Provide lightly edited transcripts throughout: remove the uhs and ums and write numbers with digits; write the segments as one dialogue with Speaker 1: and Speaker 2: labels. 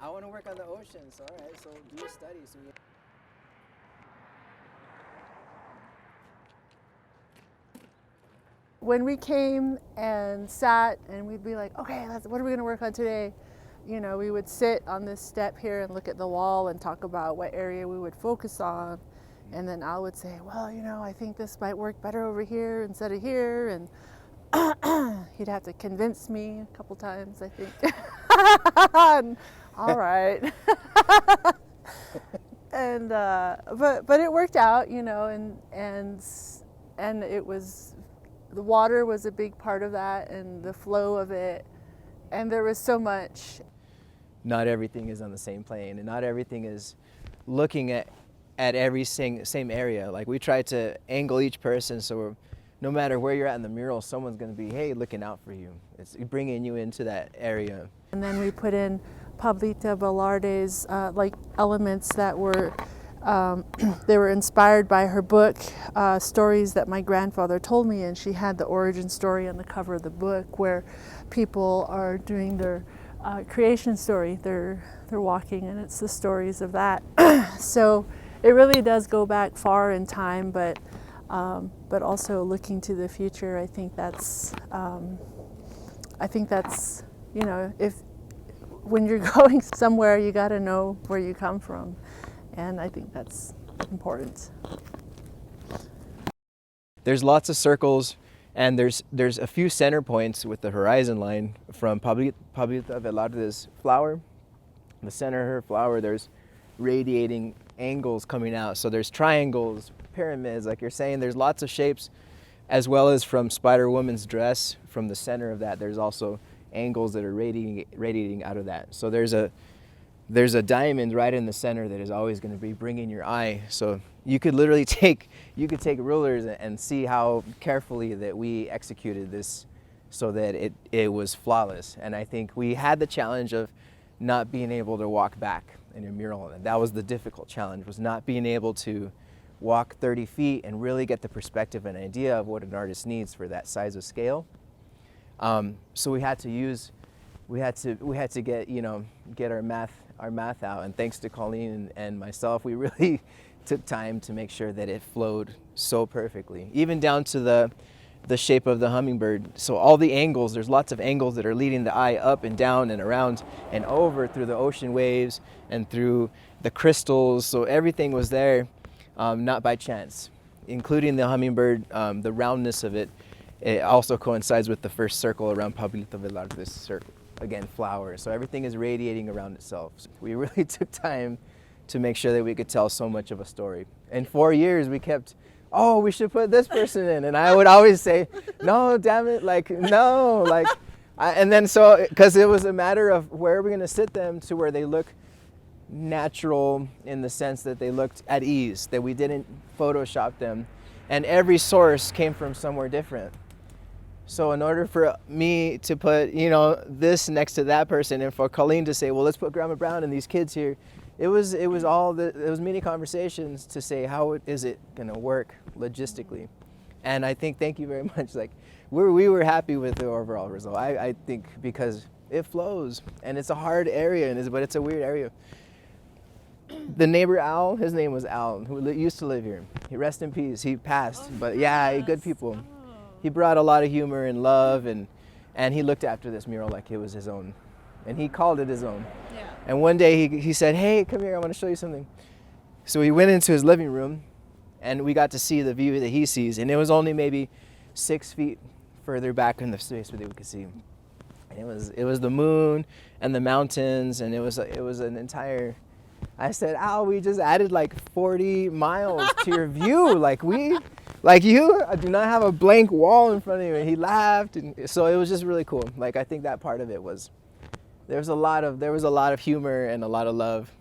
Speaker 1: I want to work on the oceans. All right, so do your studies. So
Speaker 2: when we came and sat and we'd be like, okay, what are we going to work on today? You know, we would sit on this step here and look at the wall and talk about what area we would focus on. And then Al would say, well, you know, I think this might work better over here instead of here. And he'd have to convince me a couple times, I think. And, all right. And but it worked out, you know, and it was, the water was a big part of that and the flow of it, and there was so much.
Speaker 1: not everything is on the same plane, and not everything is looking at every same area. Like, we try to angle each person so no matter where you're at in the mural, someone's going to be, hey, looking out for you. It's bringing you into that area.
Speaker 2: And then we put in Pablita Velarde's like elements that were they were inspired by her book, stories that my grandfather told me, and she had the origin story on the cover of the book where people are doing their creation story. They're walking, and it's the stories of that. So it really does go back far in time, but also looking to the future. I think that's you know, if when you're going somewhere, you got to know where you come from, and I think that's important.
Speaker 1: There's lots of circles, and there's a few center points with the horizon line from Pablita Velarde's flower. In the center of her flower, there's radiating angles coming out. So there's triangles, pyramids, like you're saying. There's lots of shapes, as well as from Spider Woman's dress. From the center of that, there's also angles that are radiating out of that. So there's a diamond right in the center that is always going to be bringing your eye. So you could literally take rulers and see how carefully that we executed this so that it was flawless. And I think we had the challenge of not being able to walk back in a mural, and that was the difficult challenge, was not being able to walk 30 feet and really get the perspective and idea of what an artist needs for that size of scale. So we had to get our math out, and thanks to Colleen and myself, we really took time to make sure that it flowed so perfectly, even down to the shape of the hummingbird. So all the angles, there's lots of angles that are leading the eye up and down and around and over through the ocean waves and through the crystals. So everything was there, not by chance, including the hummingbird. The roundness of it also coincides with the first circle around Pablita Velarde's circle. Again, flowers. So everything is radiating around itself. So we really took time to make sure that we could tell so much of a story. In 4 years, we kept, oh, we should put this person in. And I would always say, no, damn it, like, no. Like, and then so, because it was a matter of where are we going to sit them to where they look natural, in the sense that they looked at ease, that we didn't Photoshop them. And every source came from somewhere different. So in order for me to put, this next to that person, and for Colleen to say, well, let's put Grandma Brown and these kids here, it was many conversations to say, how is it going to work logistically? And I think, thank you very much. Like, we were happy with the overall result. I think because it flows, and it's a hard area, but it's a weird area. The neighbor Al, his name was Al, who used to live here. He rest in peace. He passed, but yeah, good people. He brought a lot of humor and love, and he looked after this mural like it was his own, and he called it his own.
Speaker 2: Yeah.
Speaker 1: And one day he said, hey, come here, I want to show you something. So we went into his living room, and we got to see the view that he sees, and it was only maybe 6 feet further back in the space where we could see. And it was the moon and the mountains, and it was an entire. I said, Al, we just added like 40 miles to your view. You do not have a blank wall in front of you. And he laughed, and so it was just really cool. Like, I think that part of it was, there was a lot of humor and a lot of love,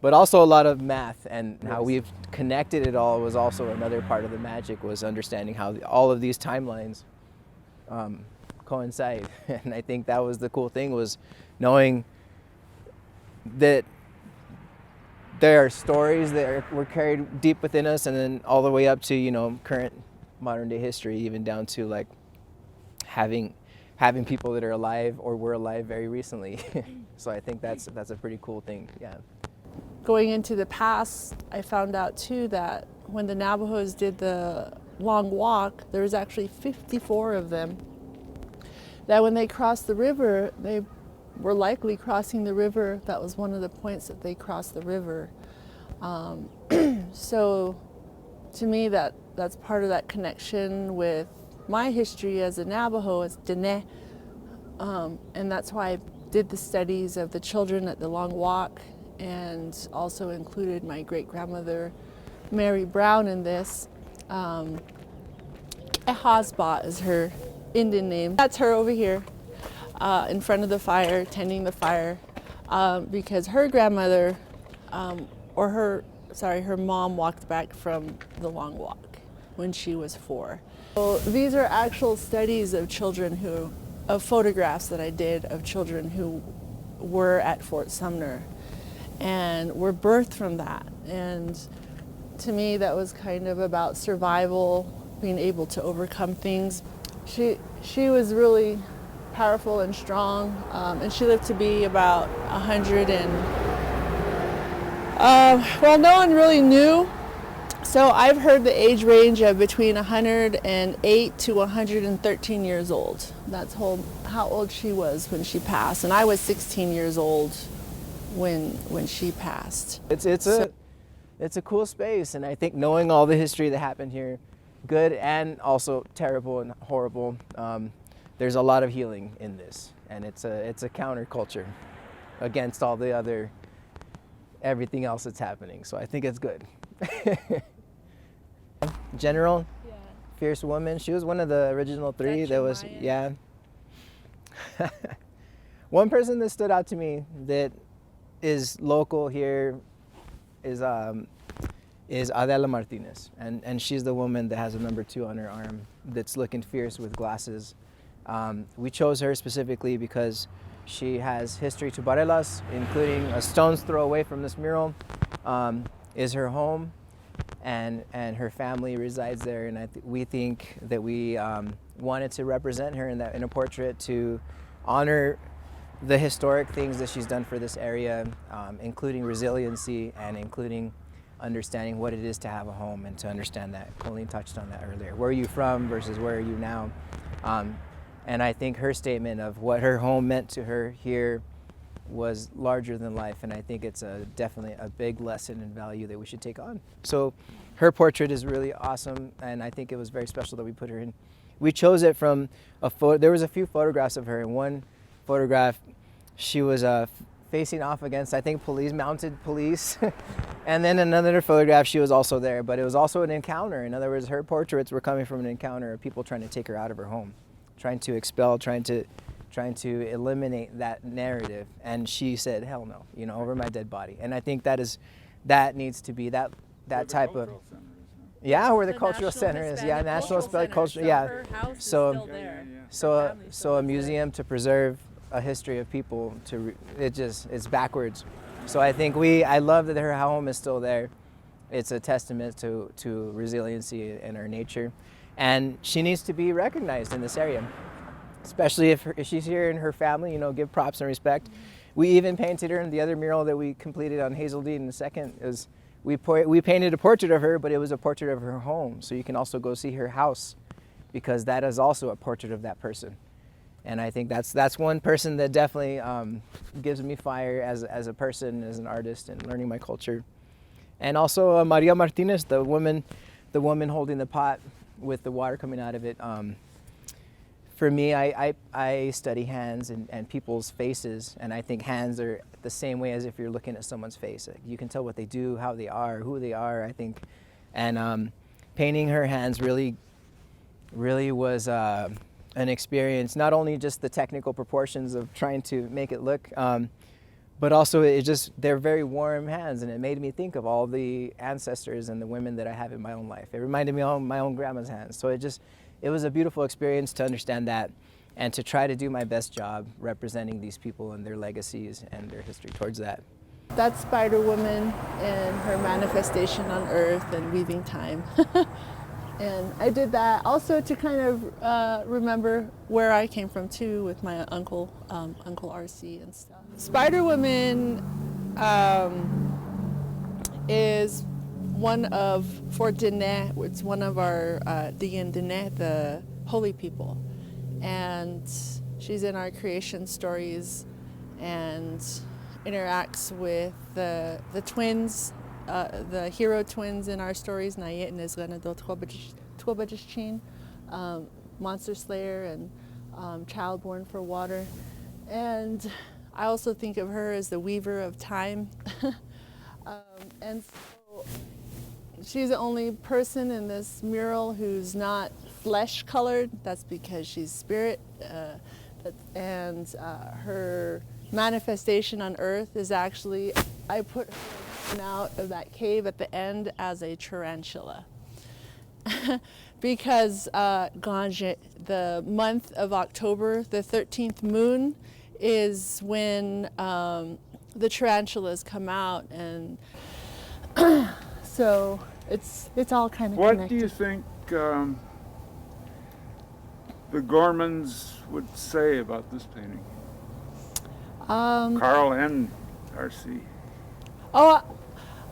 Speaker 1: but also a lot of math, and how we've connected it all was also another part of the magic, was understanding how all of these timelines coincide. And I think that was the cool thing, was knowing that there are stories that were carried deep within us, and then all the way up to, current modern day history, even down to like having having people that are alive or were alive very recently. So I think that's a pretty cool thing. Yeah.
Speaker 2: Going into the past, I found out too that when the Navajos did the long walk, there was actually 54 of them. That when they crossed the river, they were likely crossing the river. That was one of the points that they crossed the river. So to me, that's part of that connection with my history as a Navajo, as Dene. And that's why I did the studies of the children at the long walk, and also included my great-grandmother, Mary Brown, in this. Hasba is her Indian name. That's her over here in front of the fire, tending the fire, because her grandmother, her mom walked back from the long walk when she was 4. So these are actual studies of children of photographs that I did of children who were at Fort Sumner and were birthed from that. And to me, that was kind of about survival, being able to overcome things. She was really powerful and strong, and she lived to be about 100 and, well, no one really knew. So I've heard the age range of between 108 to 113 years old. That's how old she was when she passed. And I was 16 years old when she passed.
Speaker 1: It's a cool space, and I think knowing all the history that happened here, good and also terrible and horrible, there's a lot of healing in this, and it's a counterculture against all the other everything else that's happening. So I think it's good. General,
Speaker 2: Yeah.
Speaker 1: fierce woman. She was one of the original 3. That was, yeah. One person that stood out to me that is local here is Adela Martinez, and she's the woman that has a number 2 on her arm that's looking fierce with glasses. We chose her specifically because she has history to Barelas, including a stone's throw away from this mural is her home, and her family resides there, and we think that we wanted to represent her in a portrait to honor the historic things that she's done for this area, including resiliency and including understanding what it is to have a home, and to understand that. Colleen touched on that earlier. Where are you from versus where are you now? And I think her statement of what her home meant to her here was larger than life, and I think it's definitely a big lesson and value that we should take on. So her portrait is really awesome, and I think it was very special that we put her in. We chose it from there was a few photographs of her. In one photograph, she was facing off against, I think, mounted police. And then another photograph, she was also there, but it was also an encounter. In other words, her portraits were coming from an encounter of people trying to take her out of her home, trying to expel, trying to eliminate that narrative. And she said, hell no, over my dead body. And I think that needs to be that type of, yeah, where the cultural center is. Yeah, National Hispanic Culture. Yeah.
Speaker 2: Her house is
Speaker 1: So,
Speaker 2: still there.
Speaker 1: so a museum to preserve a history of people, it's backwards. So I think I love that her home is still there. It's a testament to resiliency in our nature, and she needs to be recognized in this area, especially if she's here and her family. Give props and respect. We even painted her in the other mural that we completed on Hazeldean. The second is we painted a portrait of her, but it was a portrait of her home. So you can also go see her house, because that is also a portrait of that person. And I think that's one person that definitely gives me fire as a person, as an artist, and learning my culture. And also Maria Martinez, the woman holding the pot with the water coming out of it. For me, I study hands and people's faces, and I think hands are the same way as if you're looking at someone's face. You can tell what they do, how they are, who they are, I think. And painting her hands really was an experience, not only just the technical proportions of trying to make it look, but also they're very warm hands, and it made me think of all the ancestors and the women that I have in my own life. It reminded me of my own grandma's hands. So it was a beautiful experience to understand that, and to try to do my best job representing these people and their legacies and their history towards that.
Speaker 2: That's Spider Woman and her manifestation on Earth and weaving time. And I did that also to kind of remember where I came from too, with my uncle, Uncle RC and stuff. Spider Woman is one of, for Diné, it's one of our Diyen Diné, the holy people. And she's in our creation stories and interacts with the twins, the hero twins in our stories, Nayet and Izganado Twabajishin, Monster Slayer and Child Born for Water. And I also think of her as the weaver of time. And so she's the only person in this mural who's not flesh colored. That's because she's spirit. And her manifestation on earth is actually, I put her out of that cave at the end as a tarantula. Because Ganje, the month of October, the 13th moon, is when the tarantulas come out, and so it's all kind of connected.
Speaker 3: What do you think the Gormans would say about this painting? Carl and RC.
Speaker 2: Oh,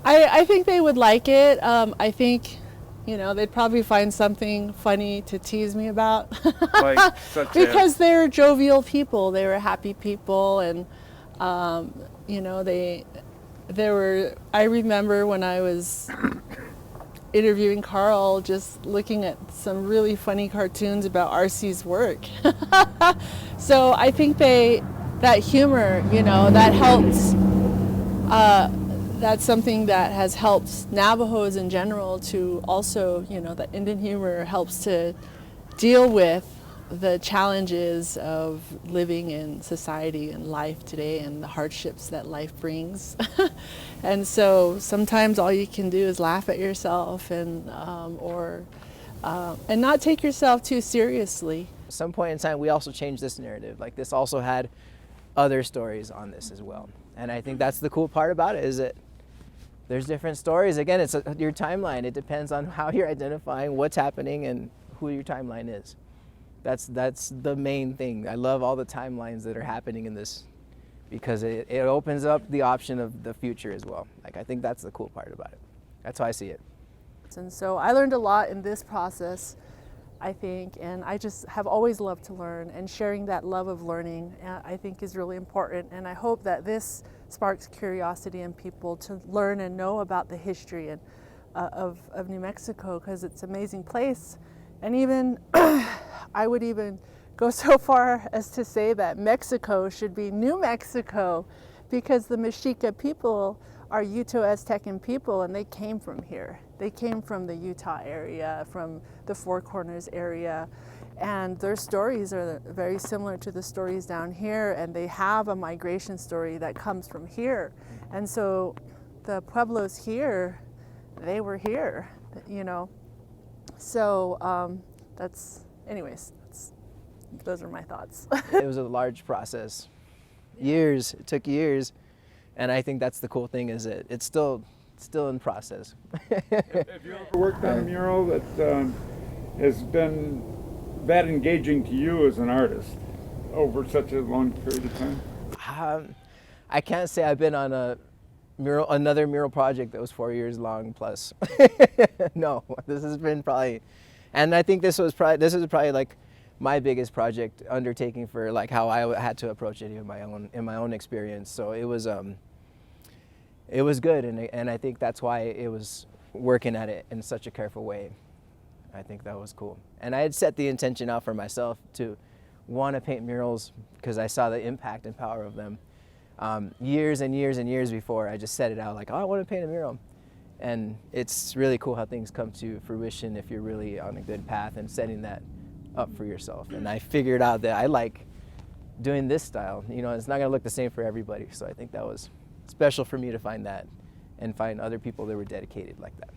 Speaker 2: I think they would like it. I think, they'd probably find something funny to tease me about.
Speaker 3: Like such
Speaker 2: because
Speaker 3: as?
Speaker 2: they're jovial people. They were happy people, and they were. I remember when I was interviewing Carl, just looking at some really funny cartoons about RC's work. So I think that humor, that helps. That's something that has helped Navajos in general to also, that Indian humor helps to deal with the challenges of living in society and life today and the hardships that life brings. And so sometimes all you can do is laugh at yourself and not take yourself too seriously.
Speaker 1: At some point in time, we also changed this narrative. Like, this also had other stories on this as well. And I think that's the cool part about it, is that there's different stories. Again, it's your timeline. It depends on how you're identifying what's happening and who your timeline is. That's the main thing. I love all the timelines that are happening in this, because it opens up the option of the future as well. Like, I think that's the cool part about it. That's how I see it.
Speaker 2: And so I learned a lot in this process, I think, and I just have always loved to learn, and sharing that love of learning, I think, is really important. And I hope that this sparks curiosity in people to learn and know about the history and of New Mexico, because it's an amazing place. And even I would even go so far as to say that Mexico should be New Mexico, because the Mexica people are Uto-Aztecan people, and they came from here. They came from the Utah area, from the Four Corners area, and their stories are very similar to the stories down here, and they have a migration story that comes from here. And so the pueblos here, they were here, So those are my thoughts.
Speaker 1: It was a large process. It took years. And I think that's the cool thing, is that it's still in process.
Speaker 3: Have you ever worked on a mural that has been that engaging to you as an artist over such a long period of time?
Speaker 1: I can't say I've been on another mural project that was 4 years long plus. No, this has been probably, and I think this is probably like my biggest project undertaking for like how I had to approach it in my own experience. So it was good, and I think that's why it was working at it in such a careful way. I think that was cool. And I had set the intention out for myself to want to paint murals, because I saw the impact and power of them years and years and years before. I just set it out like, I want to paint a mural. And it's really cool how things come to fruition if you're really on a good path and setting that up for yourself. And I figured out that I like doing this style. It's not going to look the same for everybody. So I think that was special for me to find that and find other people that were dedicated like that.